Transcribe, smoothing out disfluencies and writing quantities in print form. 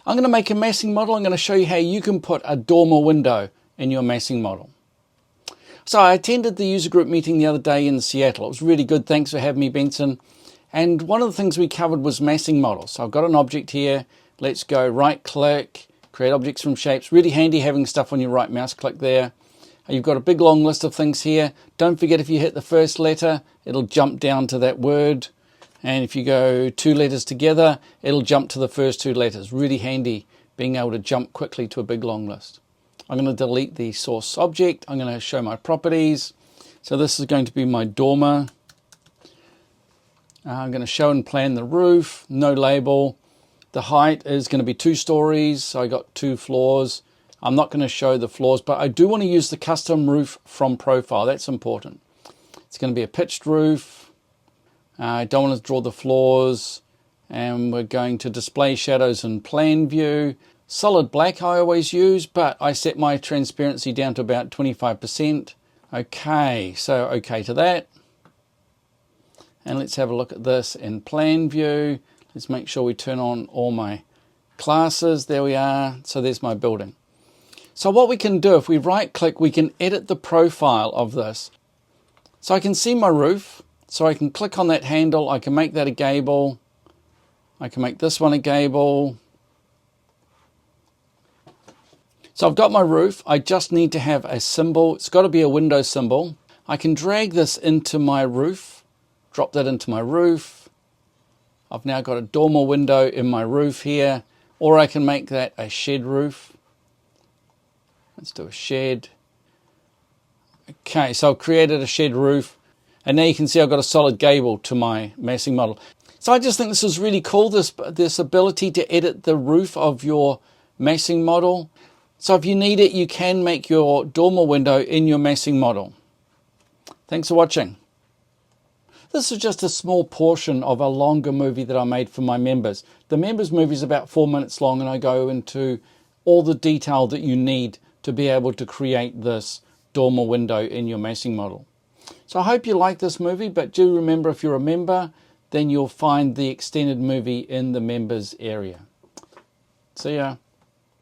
I'm going to make a massing model. I'm going to show you how you can put a dormer window in your massing model. So I attended the user group meeting the other day in Seattle. It was really good. Thanks for having me, Benson. And one of the things we covered was massing models. So I've got an object here. Let's go right click, create objects from shapes. Really handy having stuff on your right mouse click there. You've got a big long list of things here. Don't forget, if you hit the first letter, it'll jump down to that word. And if you go 2 letters together, it'll jump to the first 2 letters. Really handy being able to jump quickly to a big long list. I'm going to delete the source object. I'm going to show my properties. So this is going to be my dormer. I'm going to show and plan the roof, no label. The height is going to be 2 stories, so I got 2 floors. I'm not going to show the floors, but I do want to use the custom roof from profile. That's important. It's going to be a pitched roof. I don't want to draw the floors, and we're going to display shadows in plan view. Solid black I always use, but I set my transparency down to about 25%. Okay, so okay to that. And let's have a look at this in plan view. Let's make sure we turn on all my classes. There we are. So there's my building. So what we can do, if we right click, we can edit the profile of this. So I can see my roof. So I can click on that handle. I can make that a gable. I can make this one a gable. So I've got my roof. I just need to have a symbol. It's got to be a window symbol. I can drag this into my roof, drop that into my roof. I've now got a dormer window in my roof here, or I can make that a shed roof. Let's do a shed. Okay, so I've created a shed roof, and now you can see I've got a solid gable to my massing model. So I just think this is really cool, this ability to edit the roof of your massing model. So if you need it, you can make your dormer window in your massing model. Thanks for watching. This is just a small portion of a longer movie that I made for my members. The members movie is about 4 minutes long, and I go into all the detail that you need to be able to create this dormer window in your massing model. So I hope you like this movie, but do remember, if you're a member, then you'll find the extended movie in the members area. See ya.